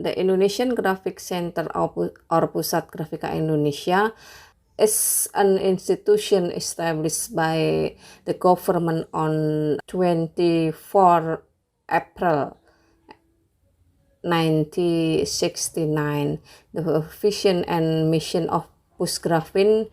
the Indonesian Graphic Center or Pusat Grafika Indonesia is an institution established by the government on 24 April 1969. The vision and mission of Pusgrafin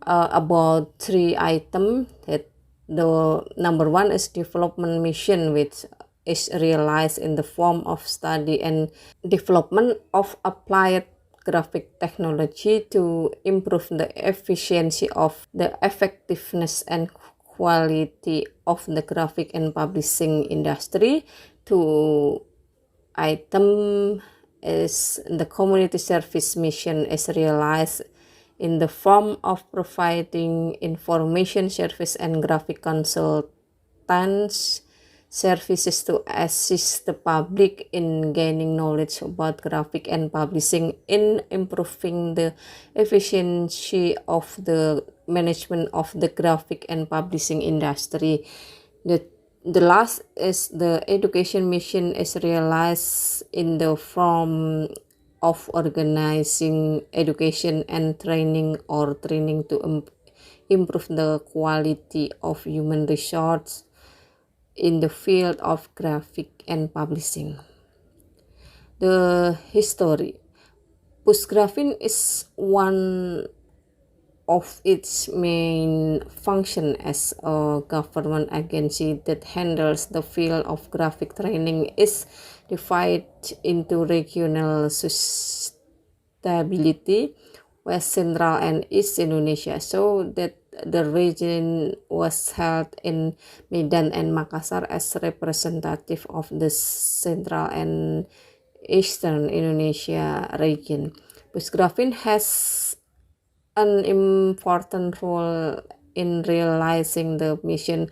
about 3 items. That the number 1 is development mission, which is realized in the form of study and development of applied graphic technology to improve the efficiency of the effectiveness and quality of the graphic and publishing industry. 2 item is the community service mission is realized in the form of providing information service and graphic consultants services to assist the public in gaining knowledge about graphic and publishing, in improving the efficiency of the management of the graphic and publishing industry. The last is the education mission is realized in the form of organizing education and training or training to improve the quality of human resource in the field of graphic and publishing. The history. Pusgrafin is one of its main function as a government agency that handles the field of graphic training is divided into regional stability, West Central and East Indonesia, so that the region was held in Medan and Makassar as representative of the Central and Eastern Indonesia region. Pusgrafin has an important role in realizing the mission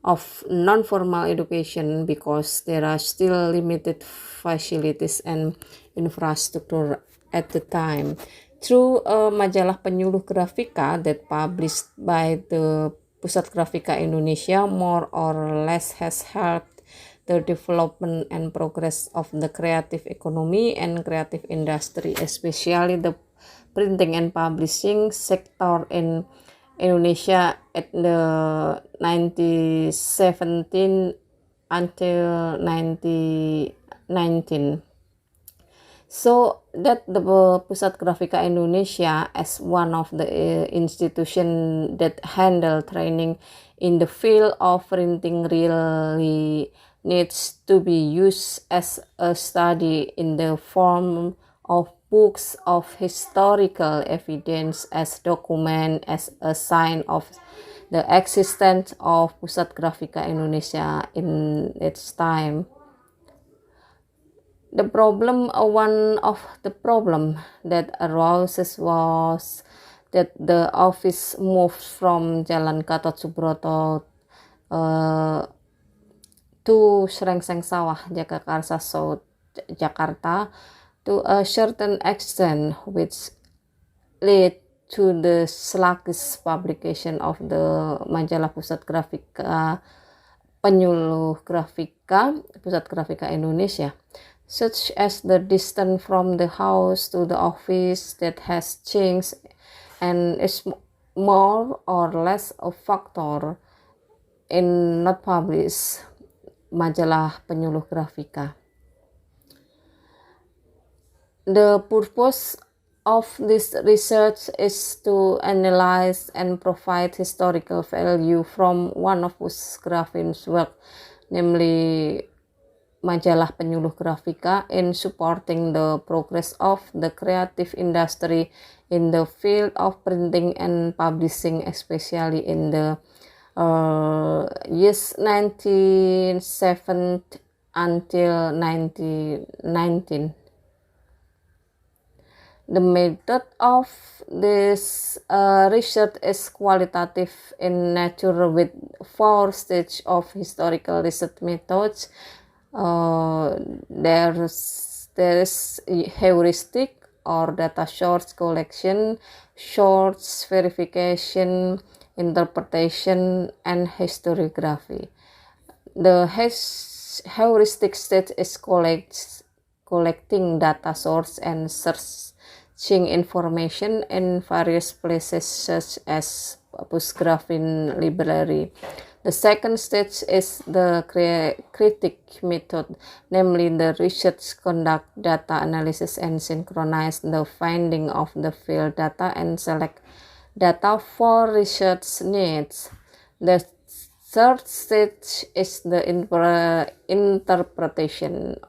of non-formal education because there are still limited facilities and infrastructure at the time. Through Majalah Penyuluh Grafika that published by the Pusat Grafika Indonesia more or less has helped the development and progress of the creative economy and creative industry, especially the printing and publishing sector in Indonesia at the 1917 until 1919. So that the Pusat Grafika Indonesia as one of the institution that handle training in the field of printing really needs to be used as a study in the form of books of historical evidence as document as a sign of the existence of Pusat Grafika Indonesia in its time. One of the problem that arises was that the office moved from Jalan Gatot Subroto to Srengseng Sawah, Jagakarsa South, Jakarta, to a certain extent, which led to the sluggish publication of the Majalah Pusat Grafika, Penyuluh Grafika, Pusat Grafika Indonesia, such as the distance from the house to the office that has changed and is more or less a factor in not publish Majalah Penyuluh Grafika. The purpose of this research is to analyze and provide historical value from one of Pusgrafin's work, namely Majalah Penyuluh Grafika, in supporting the progress of the creative industry in the field of printing and publishing, especially in the years 1970 until 1919. The method of this research is qualitative in nature with 4 stages of historical research methods. There is heuristic or data source collection, source verification, interpretation, and historiography. The heuristic stage is collecting data source and searching information in various places such as Postgraphin library. The second stage is the critic method, namely the research conduct data analysis and synchronize the finding of the field data and select data for research needs. The third stage is the interpretation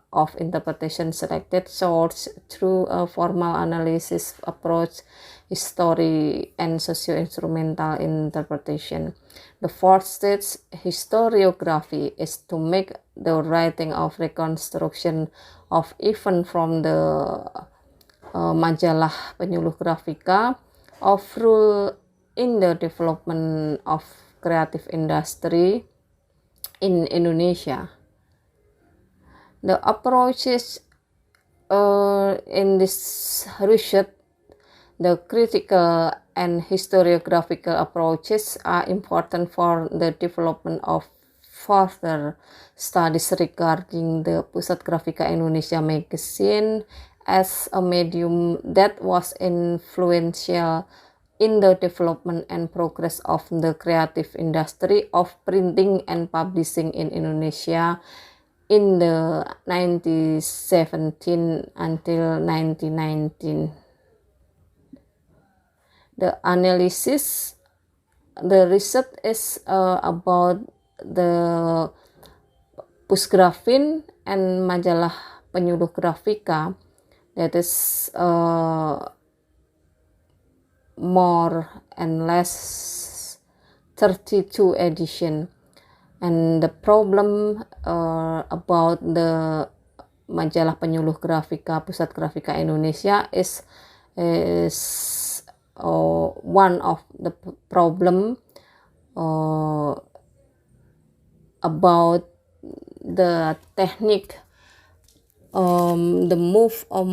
selected source through a formal analysis approach, history, and socio-instrumental interpretation. The fourth stage, historiography, is to make the writing of reconstruction of event from the Majalah Penyuluh Grafika of role in the development of creative industry in Indonesia. The approaches in this research, the critical and historiographical approaches are important for the development of further studies regarding the Pusat Grafika Indonesia magazine as a medium that was influential in the development and progress of the creative industry of printing and publishing in Indonesia in the 1917 until 1919. The analysis, the research is about the Postgraphin and Majalah Penyuluh Grafika, that is more and less 32 edition, and the problem about the Majalah Penyuluh Grafika Pusat Grafika Indonesia is one of the problem about the technique, the move of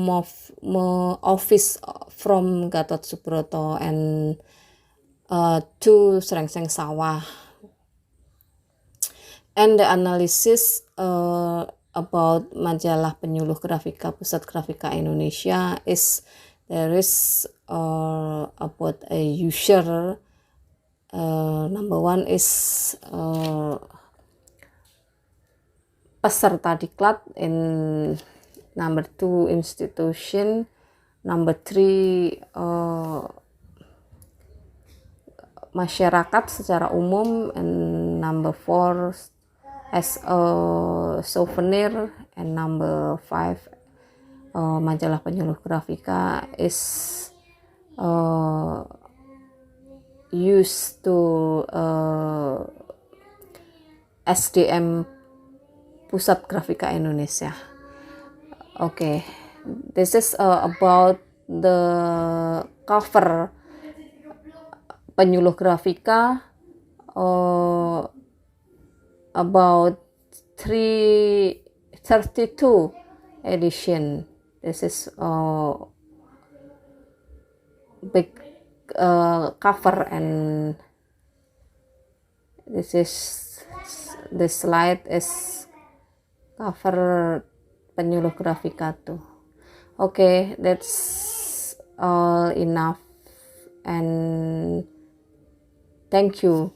office from Gatot Subroto and to Srengseng Sawah, and the analysis about Majalah Penyuluh Grafika Pusat Grafika Indonesia is there is about a user. Number one is peserta diklat, in number two institution, number three masyarakat secara umum, and number four as a souvenir, and number five Majalah Penyuluh Grafika is used to SDM Pusat Grafika Indonesia. Okay, this is about the cover Penyuluh Grafika, about 32 edition. This is big cover, and this slide is cover Penyuluh Grafika too. Okay, that's all enough, and thank you.